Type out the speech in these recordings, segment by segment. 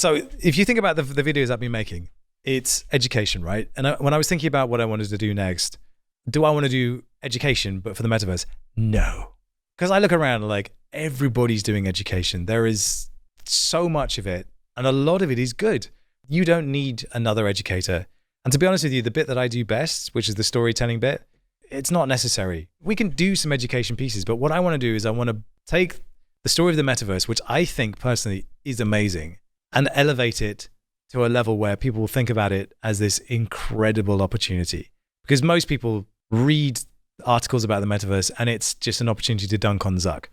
So if you think about the videos I've been making, it's education, right? And when I was thinking about what I wanted to do next, do I want to do education, but for the metaverse? No. Because I look around like everybody's doing education. There is so much of it, and a lot of it is good. You don't need another educator. And to be honest with you, the bit that I do best, which is the storytelling bit, it's not necessary. We can do some education pieces, but what I want to do is I want to take the story of the metaverse, which I think personally is amazing, and elevate it to a level where people will think about it as this incredible opportunity. Because most people read articles about the metaverse and it's just an opportunity to dunk on Zuck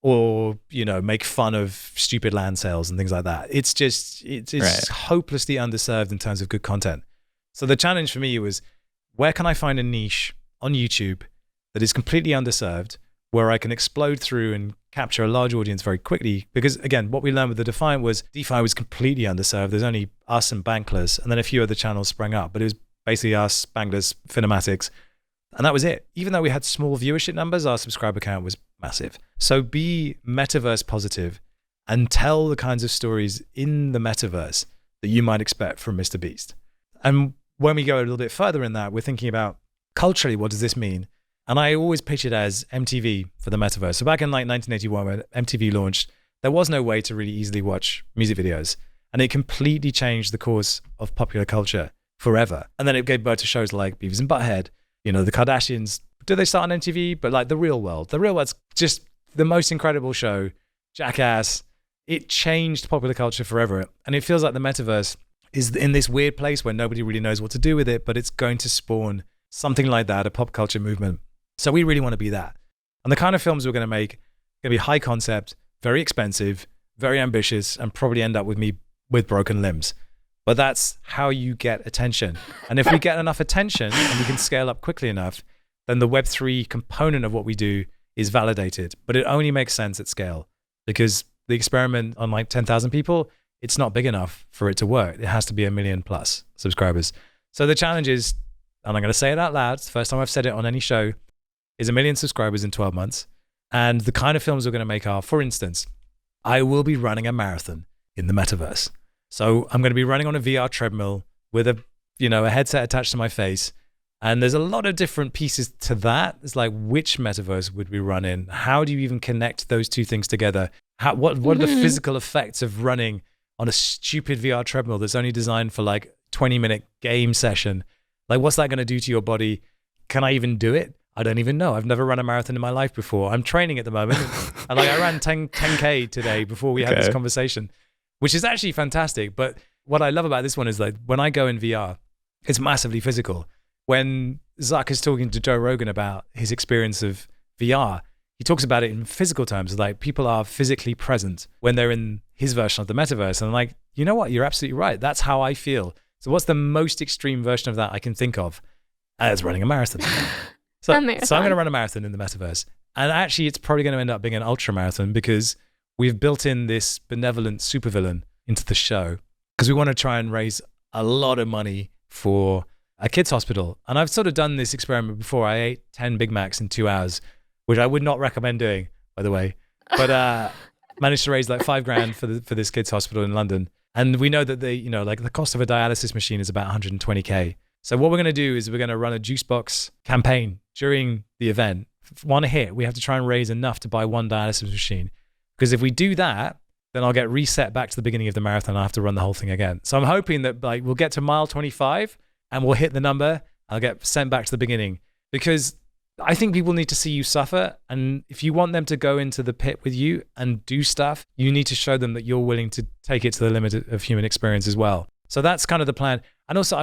or, make fun of stupid land sales and things like that. It's right. Hopelessly underserved in terms of good content. So the challenge for me was, where can I find a niche on YouTube that is completely underserved, where I can explode through and capture a large audience very quickly? Because again, what we learned with the Defiant was DeFi was completely underserved. There's only us and Bankless, and then a few other channels sprang up, but it was basically us, Bankless, Finematics, and that was it. Even though we had small viewership numbers, our subscriber count was massive. So be metaverse positive and tell the kinds of stories in the metaverse that you might expect from Mr. Beast. And when we go a little bit further in that, we're thinking about culturally, what does this mean? And I always pitch it as MTV for the metaverse. So back in like 1981, when MTV launched, there was no way to really easily watch music videos. And it completely changed the course of popular culture forever. And then it gave birth to shows like Beavis and Butthead, the Kardashians. Did they start on MTV? But like The Real World. The Real World's just the most incredible show. Jackass. It changed popular culture forever. And it feels like the metaverse is in this weird place where nobody really knows what to do with it, but it's going to spawn something like that, a pop culture movement. So we really want to be that. And the kind of films we're going to make are going to be high concept, very expensive, very ambitious, and probably end up with me with broken limbs. But that's how you get attention. And if we get enough attention and we can scale up quickly enough, then the Web3 component of what we do is validated. But it only makes sense at scale, because the experiment on like 10,000 people, it's not big enough for it to work. It has to be 1 million plus subscribers. So the challenge is, and I'm going to say it out loud, it's the first time I've said it on any show, is 1 million subscribers in 12 months. And the kind of films we're going to make are, for instance, I will be running a marathon in the metaverse. So I'm going to be running on a VR treadmill with a headset attached to my face. And there's a lot of different pieces to that. It's like, which metaverse would we run in? How do you even connect those two things together? What are the physical effects of running on a stupid VR treadmill that's only designed for like 20-minute game session? Like, what's that going to do to your body? Can I even do it? I don't even know. I've never run a marathon in my life before. I'm training at the moment. And I ran 10K today before we had this conversation, which is actually fantastic. But what I love about this one is like, when I go in VR, it's massively physical. When Zuck is talking to Joe Rogan about his experience of VR, he talks about it in physical terms. Like, people are physically present when they're in his version of the metaverse. And I'm like, you know what? You're absolutely right. That's how I feel. So what's the most extreme version of that I can think of? As running a marathon. So I'm going to run a marathon in the metaverse. And actually, it's probably going to end up being an ultra marathon, because we've built in this benevolent supervillain into the show, because we want to try and raise a lot of money for a kids hospital. And I've sort of done this experiment before. I ate 10 Big Macs in 2 hours, which I would not recommend doing, by the way. But managed to raise like $5,000 for this kids hospital in London. And we know that the cost of a dialysis machine is about 120K. So what we're going to do is we're going to run a Juicebox campaign during the event. One hit, we have to try and raise enough to buy one dialysis machine. Because if we do that, then I'll get reset back to the beginning of the marathon. I'll have to run the whole thing again. So I'm hoping that like we'll get to mile 25 and we'll hit the number. I'll get sent back to the beginning, because I think people need to see you suffer. And if you want them to go into the pit with you and do stuff, you need to show them that you're willing to take it to the limit of human experience as well. So that's kind of the plan. And also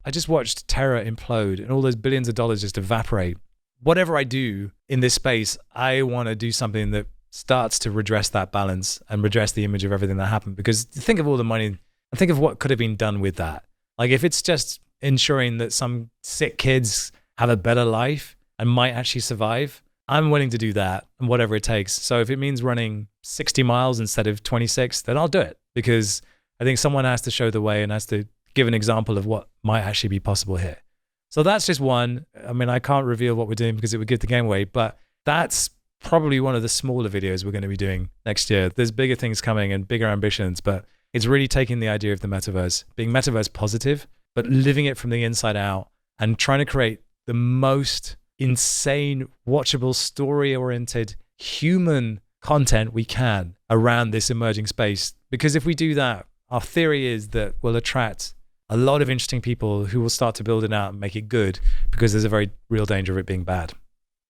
I just watched Terra implode and all those billions of dollars just evaporate. Whatever I do in this space, I want to do something that starts to redress that balance and redress the image of everything that happened. Because think of all the money and think of what could have been done with that. Like, if it's just ensuring that some sick kids have a better life and might actually survive, I'm willing to do that, and whatever it takes. So if it means running 60 miles instead of 26, then I'll do it, because I think someone has to show the way and has to give an example of what might actually be possible here. So that's just one. I mean, I can't reveal what we're doing because it would give the game away, but that's probably one of the smaller videos we're going to be doing next year. There's bigger things coming and bigger ambitions, but It's really taking the idea of the metaverse, being metaverse positive, but living it from the inside out and trying to create the most insane, watchable, story-oriented, human content we can around this emerging space. Because if we do that, our theory is that we'll attract a lot of interesting people who will start to build it out and make it good, because there's a very real danger of it being bad.